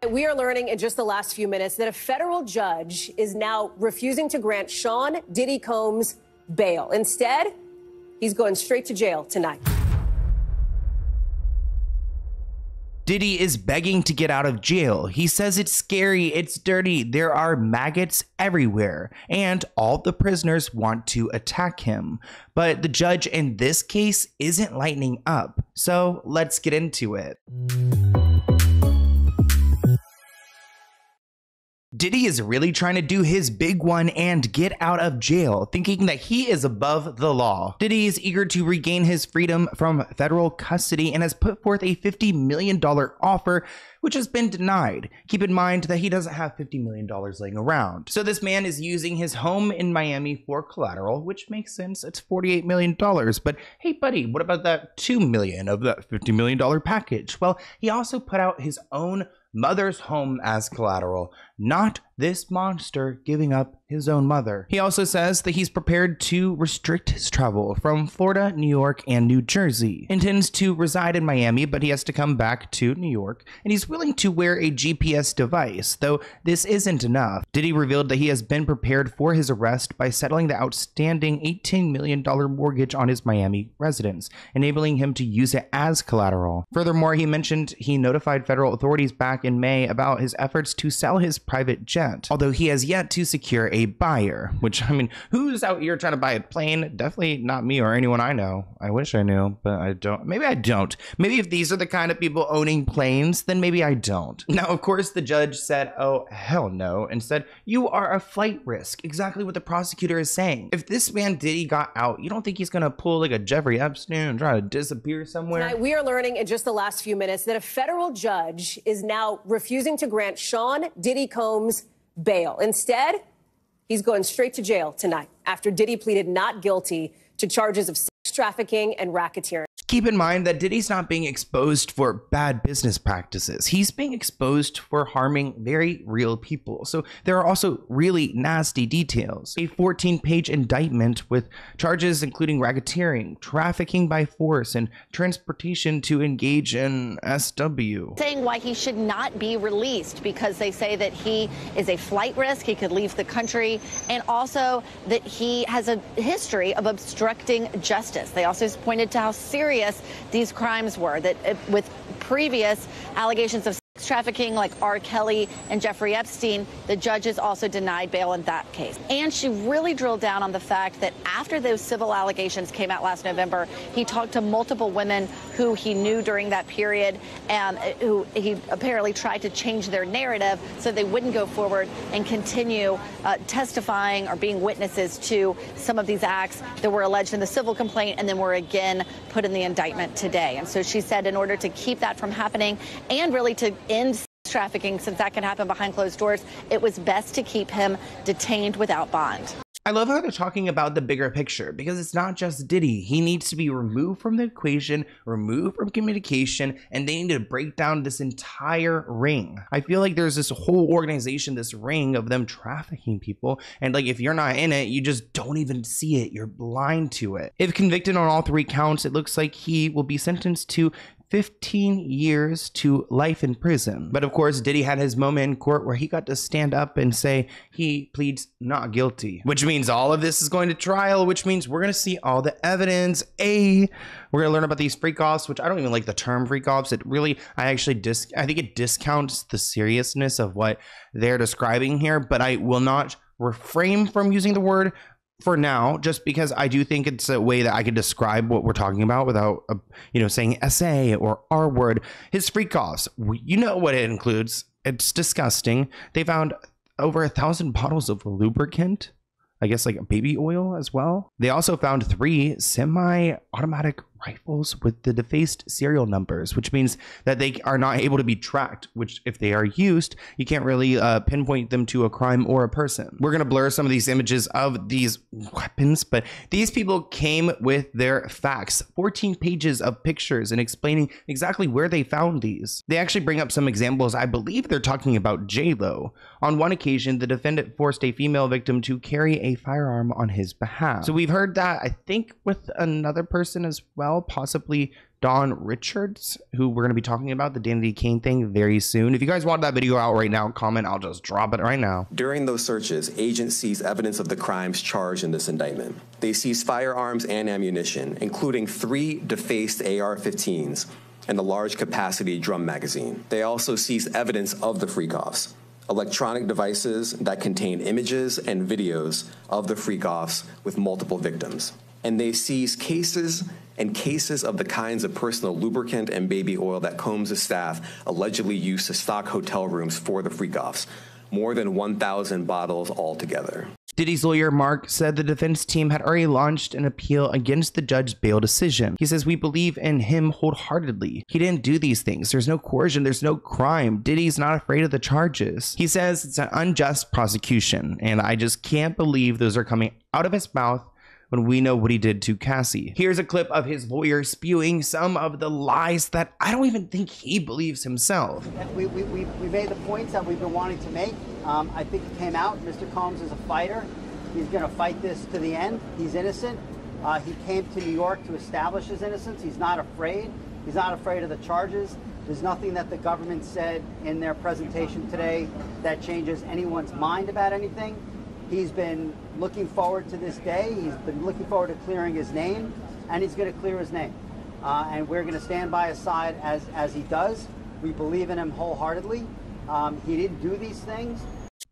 We are learning in just the last few minutes that a federal judge is now refusing to grant Sean Diddy Combs bail. Instead, he's going straight to jail tonight. Diddy is begging to get out of jail. He says it's scary, it's dirty, there are maggots everywhere, and all the prisoners want to attack him. But the judge in this case isn't lightening up. So let's get into it. Diddy is really trying to do his big one and get out of jail, thinking that he is above the law. Diddy is eager to regain his freedom from federal custody and has put forth a $50 million offer, which has been denied. Keep in mind that he doesn't have $50 million laying around. So this man is using his home in Miami for collateral, which makes sense. It's $48 million. But hey, buddy, what about that $2 million of that $50 million package? Well, he also put out his own mother's home as collateral, not this monster giving up his own mother. He also says that he's prepared to restrict his travel from Florida, New York, and New Jersey. Intends to reside in Miami, but he has to come back to New York, and he's willing to wear a GPS device, though this isn't enough. Diddy revealed that he has been prepared for his arrest by settling the outstanding $18 million mortgage on his Miami residence, enabling him to use it as collateral. Furthermore, he mentioned he notified federal authorities back in May about his efforts to sell his private jet, although he has yet to secure a buyer, which, I mean, who's out here trying to buy a plane? Definitely not me or anyone I know. I wish I knew, but I don't. Maybe I don't. Maybe if these are the kind of people owning planes, then maybe I don't. Now, of course, the judge said, oh, hell no, and said, you are a flight risk. Exactly what the prosecutor is saying. If this man Diddy got out, you don't think he's gonna pull like a Jeffrey Epstein and try to disappear somewhere? Tonight, we are learning in just the last few minutes that a federal judge is now refusing to grant Sean Diddy Combs bail. Instead, he's going straight to jail tonight after Diddy pleaded not guilty to charges of sex trafficking and racketeering. Keep in mind that Diddy's not being exposed for bad business practices. He's being exposed for harming very real people. So there are also really nasty details. A 14-page indictment with charges including racketeering, trafficking by force, and transportation to engage in SW. Saying why he should not be released because they say that he is a flight risk, he could leave the country, and also that he has a history of obstructing justice. They also pointed to how serious these crimes were, that with previous allegations of sex trafficking like R. Kelly and Jeffrey Epstein, the judges also denied bail in that case. And she really drilled down on the fact that after those civil allegations came out last November, he talked to multiple women who he knew during that period and who he apparently tried to change their narrative so they wouldn't go forward and continue testifying or being witnesses to some of these acts that were alleged in the civil complaint and then were again put in the indictment today. And so she said in order to keep that from happening and really to end trafficking, since that can happen behind closed doors, it was best to keep him detained without bond. I love how they're talking about the bigger picture because it's not just Diddy. He needs to be removed from the equation, removed from communication, and they need to break down this entire ring. I feel like there's this whole organization, this ring of them trafficking people. And like, if you're not in it, you just don't even see it. You're blind to it. If convicted on all 3 counts, it looks like he will be sentenced to 15 years to life in prison. But of course, Diddy had his moment in court where he got to stand up and say he pleads not guilty, which means all of this is going to trial, which means we're going to see all the evidence. We're going to learn about these freak-offs, which I don't even like the term freak-offs. It really, I think it discounts the seriousness of what they're describing here, but I will not refrain from using the word for now, just because I do think it's a way that I could describe what we're talking about without, saying SA or R word. His freak-offs, you know what it includes. It's disgusting. They found over 1,000 bottles of lubricant, I guess like baby oil as well. They also found 3 semi-automatic rifles with the defaced serial numbers, which means that they are not able to be tracked, which if they are used, you can't really pinpoint them to a crime or a person. We're going to blur some of these images of these weapons, but these people came with their facts, 14 pages of pictures and explaining exactly where they found these. They actually bring up some examples. I believe they're talking about J-Lo. On one occasion, the defendant forced a female victim to carry a firearm on his behalf. So we've heard that, I think, with another person as well. well, possibly Don Richards, who we're going to be talking about the Danity Kane thing very soon. If you guys want that video out right now, comment. I'll just drop it right now. During those searches, agents seized evidence of the crimes charged in this indictment. They seized firearms and ammunition, including 3 defaced AR-15s and a large capacity drum magazine. They also seized evidence of the freak-offs, electronic devices that contain images and videos of the freak-offs with multiple victims. And they seized cases and cases of the kinds of personal lubricant and baby oil that Combs' staff allegedly used to stock hotel rooms for the freak-offs, more than 1,000 bottles altogether. Diddy's lawyer, Mark, said the defense team had already launched an appeal against the judge's bail decision. He says, "We believe in him wholeheartedly. He didn't do these things. There's no coercion. There's no crime. Diddy's not afraid of the charges." He says it's an unjust prosecution, and I just can't believe those are coming out of his mouth when we know what he did to Cassie. Here's a clip of his lawyer spewing some of the lies that I don't even think he believes himself. We made the points that we've been wanting to make. I think it came out. Mr. Combs is a fighter. He's going to fight this to the end. He's innocent. He came to New York to establish his innocence. He's not afraid. He's not afraid of the charges. There's nothing that the government said in their presentation today that changes anyone's mind about anything. He's been looking forward to this day. He's been looking forward to clearing his name, and he's going to clear his name. And we're going to stand by his side as he does. We believe in him wholeheartedly. He didn't do these things.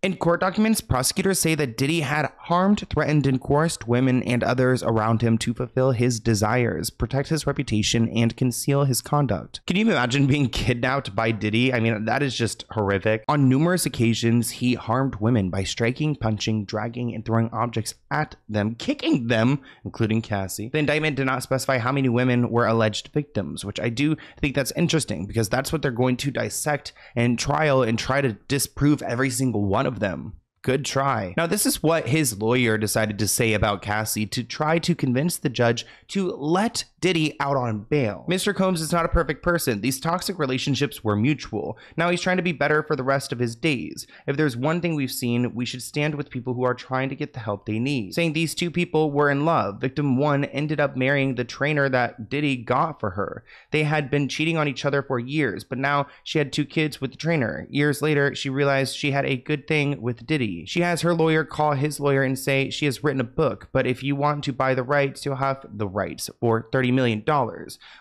In court documents, prosecutors say that Diddy had harmed, threatened, and coerced women and others around him to fulfill his desires, protect his reputation, and conceal his conduct. Can you imagine being kidnapped by Diddy? I mean, that is just horrific. On numerous occasions, he harmed women by striking, punching, dragging, and throwing objects at them, kicking them, including Cassie. The indictment did not specify how many women were alleged victims, which I do think that's interesting because that's what they're going to dissect and trial and try to disprove every single one of them. Good try. Now, this is what his lawyer decided to say about Cassie to try to convince the judge to let Diddy out on bail. Mr. Combs is not a perfect person. These toxic relationships were mutual. Now he's trying to be better for the rest of his days. If there's one thing we've seen, we should stand with people who are trying to get the help they need. Saying these two people were in love. Victim 1 ended up marrying the trainer that Diddy got for her. They had been cheating on each other for years, but now she had 2 kids with the trainer. Years later, she realized she had a good thing with Diddy. She has her lawyer call his lawyer and say she has written a book, but if you want to buy the rights, you'll have the rights for $30 million.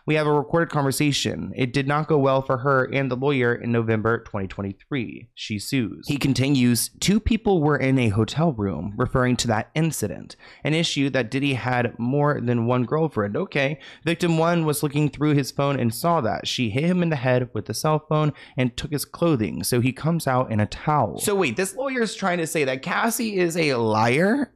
We have a recorded conversation. It did not go well for her and the lawyer in November 2023. She sues. He continues, 2 people were in a hotel room, referring to that incident, an issue that Diddy had more than one girlfriend. Okay, victim 1 was looking through his phone and saw that. She hit him in the head with the cell phone and took his clothing, so he comes out in a towel. So wait, this lawyer is trying to say that Cassie is a liar?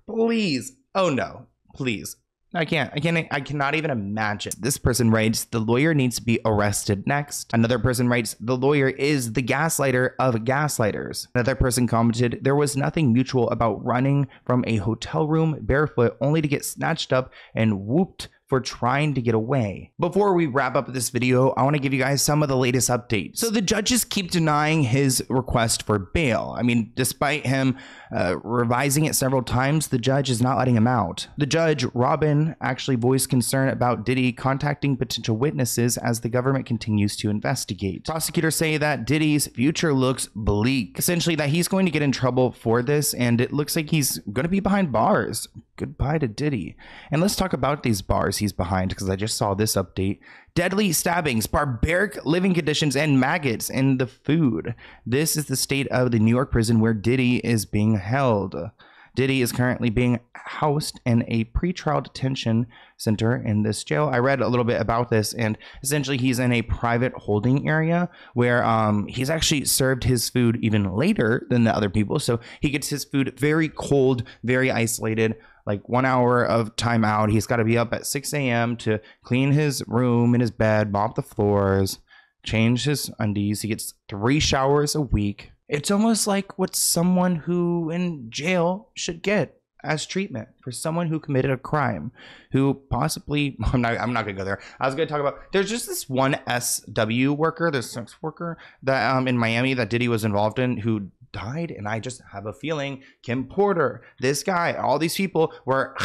Please. Oh no, please. I cannot even imagine. This person writes, the lawyer needs to be arrested next. Another person writes, the lawyer is the gaslighter of gaslighters. Another person commented, there was nothing mutual about running from a hotel room barefoot only to get snatched up and whooped for trying to get away. Before we wrap up this video, I want to give you guys some of the latest updates. So the judges keep denying his request for bail. I mean, despite him revising it several times, the judge is not letting him out. The judge, Robin, actually voiced concern about Diddy contacting potential witnesses as the government continues to investigate. Prosecutors say that Diddy's future looks bleak, essentially that he's going to get in trouble for this, and it looks like he's going to be behind bars. Goodbye to Diddy. And let's talk about these bars he's behind, because I just saw this update. Deadly stabbings, barbaric living conditions, and maggots in the food. This is the state of the New York prison where Diddy is being held. Diddy is currently being housed in a pretrial detention center in this jail. I read a little bit about this, and essentially he's in a private holding area where he's actually served his food even later than the other people. So he gets his food very cold, very isolated, like 1 hour of time out. He's got to be up at 6 a.m. to clean his room and his bed, mop the floors, change his undies. He gets 3 showers a week. It's almost like what someone who in jail should get as treatment for someone who committed a crime, who possibly, I'm not gonna go there. I was gonna talk about, there's just this one SW worker, this sex worker that in Miami that Diddy was involved in, who died, and I just have a feeling Kim Porter, this guy, all these people were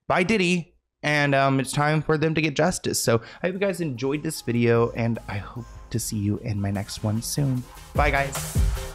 by Diddy and it's time for them to get justice. So I hope you guys enjoyed this video, and I hope to see you in my next one soon. Bye, guys.